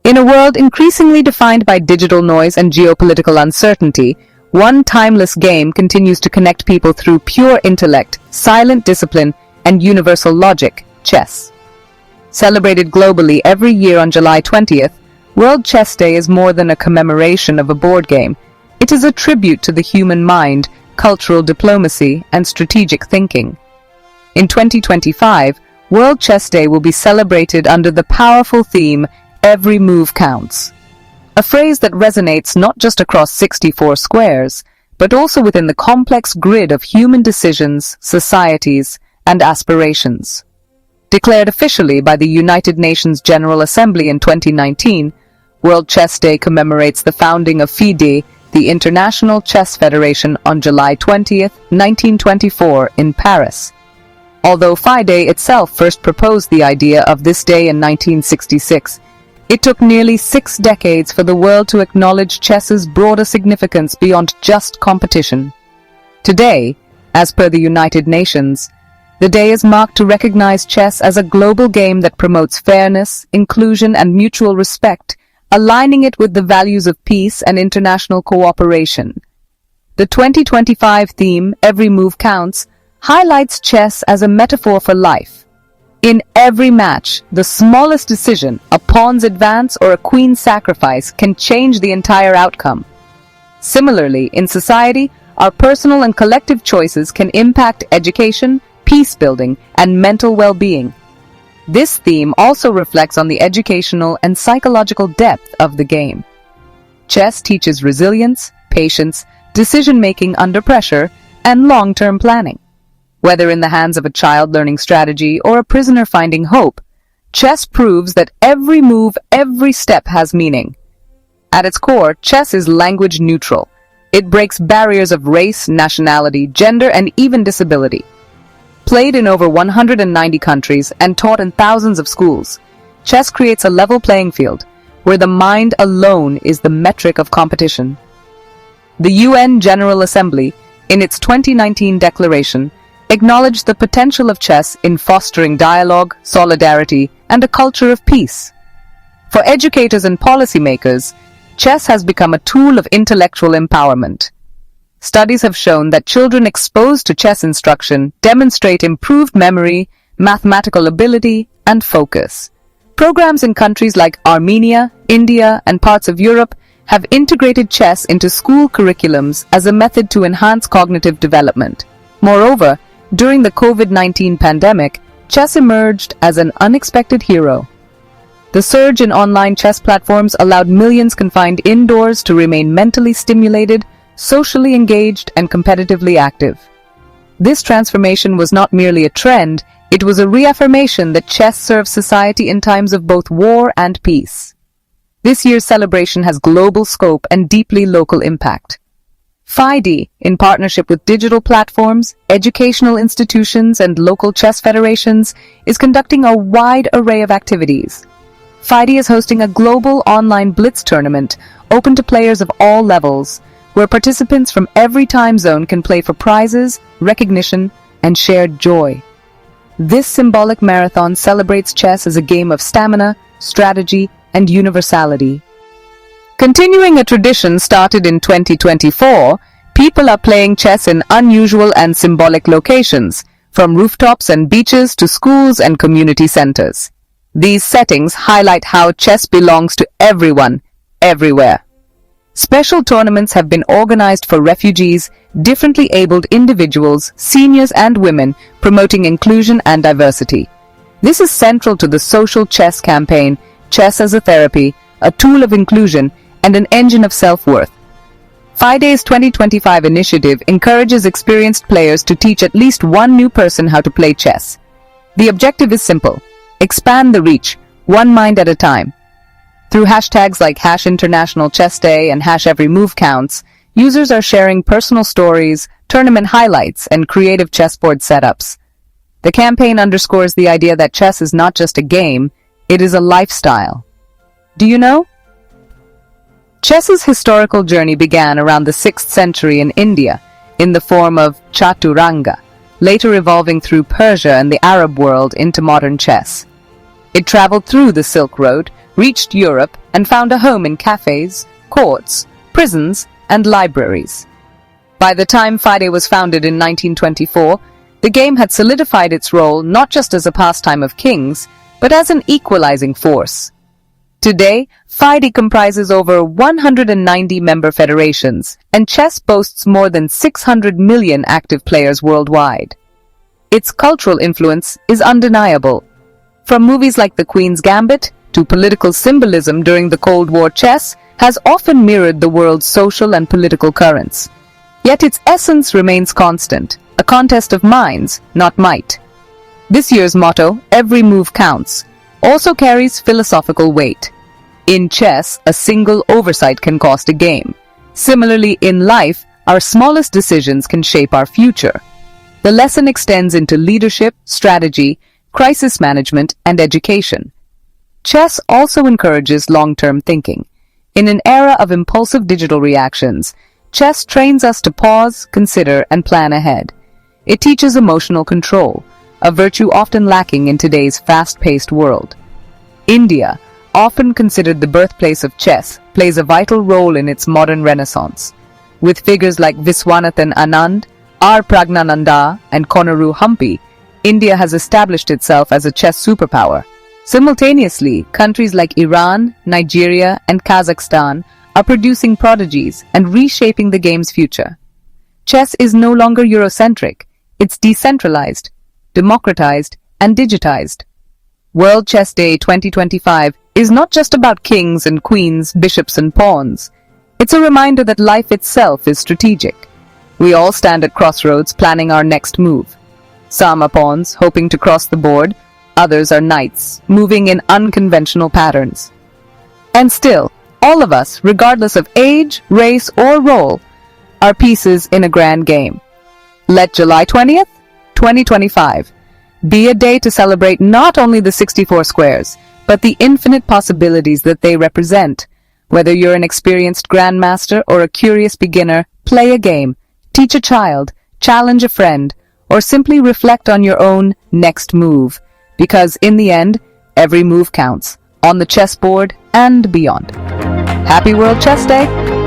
In a world increasingly defined by digital noise and geopolitical uncertainty, one timeless game continues to connect people through pure intellect, silent discipline, and universal logic: chess. Celebrated globally every year on July 20th, World Chess Day is more than a commemoration of a board game. It is a tribute to the human mind, cultural diplomacy, and strategic thinking. In 2025, World Chess Day will be celebrated under the powerful theme, "Every move counts." A phrase that resonates not just across 64 squares, but also within the complex grid of human decisions, societies, and aspirations. Declared officially by the United Nations General Assembly in 2019, World Chess Day commemorates the founding of FIDE, the International Chess Federation, on July 20th, 1924 in Paris. Although FIDE itself first proposed the idea of this day in 1966, it took nearly 6 decades for the world to acknowledge chess's broader significance beyond just competition. Today, as per the United Nations, the day is marked to recognize chess as a global game that promotes fairness, inclusion, and mutual respect, aligning it with the values of peace and international cooperation. The 2025 theme, "Every Move Counts," highlights chess as a metaphor for life. In every match, the smallest decision, a pawn's advance or a queen's sacrifice, can change the entire outcome. Similarly, in society, our personal and collective choices can impact education, peace building, and mental well-being. This theme also reflects on the educational and psychological depth of the game. Chess teaches resilience, patience, decision-making under pressure, and long-term planning. Whether in the hands of a child learning strategy or a prisoner finding hope, chess proves that every move, every step has meaning. At its core, chess is language neutral. It breaks barriers of race, nationality, gender, and even disability. Played in over 190 countries and taught in thousands of schools, chess creates a level playing field where the mind alone is the metric of competition. The UN General Assembly, in its 2019 declaration, acknowledged the potential of chess in fostering dialogue, solidarity, and a culture of peace. For educators and policymakers, chess has become a tool of intellectual empowerment. Studies have shown that children exposed to chess instruction demonstrate improved memory, mathematical ability, and focus. Programs in countries like Armenia, India, and parts of Europe have integrated chess into school curriculums as a method to enhance cognitive development. Moreover, during the COVID-19 pandemic, chess emerged as an unexpected hero. The surge in online chess platforms allowed millions confined indoors to remain mentally stimulated, socially engaged, and competitively active. This transformation was not merely a trend, it was a reaffirmation that chess serves society in times of both war and peace. This year's celebration has global scope and deeply local impact. FIDE, in partnership with digital platforms, educational institutions, and local chess federations, is conducting a wide array of activities. FIDE is hosting a global online blitz tournament open to players of all levels, where participants from every time zone can play for prizes, recognition, and shared joy. This symbolic marathon celebrates chess as a game of stamina, strategy, and universality. Continuing a tradition started in 2024, people are playing chess in unusual and symbolic locations, from rooftops and beaches to schools and community centers. These settings highlight how chess belongs to everyone, everywhere. Special tournaments have been organized for refugees, differently abled individuals, seniors, and women, promoting inclusion and diversity. This is central to the social chess campaign, Chess as a Therapy, a tool of inclusion, and an engine of self-worth. FIDE's 2025 initiative encourages experienced players to teach at least one new person how to play chess. The objective is simple: expand the reach, one mind at a time. Through hashtags like #InternationalChessDay and #EveryMoveCounts, users are sharing personal stories, tournament highlights, and creative chessboard setups. The campaign underscores the idea that chess is not just a game, it is a lifestyle. Do you know? Chess's historical journey began around the 6th century in India, in the form of chaturanga, later evolving through Persia and the Arab world into modern chess. It traveled through the Silk Road, reached Europe and found a home in cafes, courts, prisons, and libraries. By the time FIDE was founded in 1924, the game had solidified its role not just as a pastime of kings, but as an equalizing force. Today, FIDE comprises over 190 member federations, and chess boasts more than 600 million active players worldwide. Its cultural influence is undeniable. From movies like The Queen's Gambit to political symbolism during the Cold War, chess has often mirrored the world's social and political currents. Yet its essence remains constant, a contest of minds, not might. This year's motto, "Every move counts," also carries philosophical weight. In chess, a single oversight can cost a game. Similarly, in life, our smallest decisions can shape our future. The lesson extends into leadership, strategy, crisis management, and education. Chess also encourages long-term thinking. In an era of impulsive digital reactions, chess trains us to pause, consider, and plan ahead. It teaches emotional control, a virtue often lacking in today's fast-paced world. India, often considered the birthplace of chess, plays a vital role in its modern renaissance. With figures like Viswanathan Anand, R. Pragnananda, and Konaru Humpy, India has established itself as a chess superpower. Simultaneously, countries like Iran, Nigeria, and Kazakhstan are producing prodigies and reshaping the game's future. Chess is no longer Eurocentric. It's decentralized, democratized, and digitized. World Chess Day 2025 is not just about kings and queens, bishops and pawns. It's a reminder that life itself is strategic. We all stand at crossroads planning our next move. Some are pawns, hoping to cross the board. Others are knights, moving in unconventional patterns. And still, all of us, regardless of age, race, or role, are pieces in a grand game. Let July 20th, 2025 be a day to celebrate not only the 64 squares, but the infinite possibilities that they represent. Whether you're an experienced grandmaster or a curious beginner, play a game, teach a child, challenge a friend, or simply reflect on your own next move. Because in the end, every move counts, on the chessboard and beyond. Happy World Chess Day!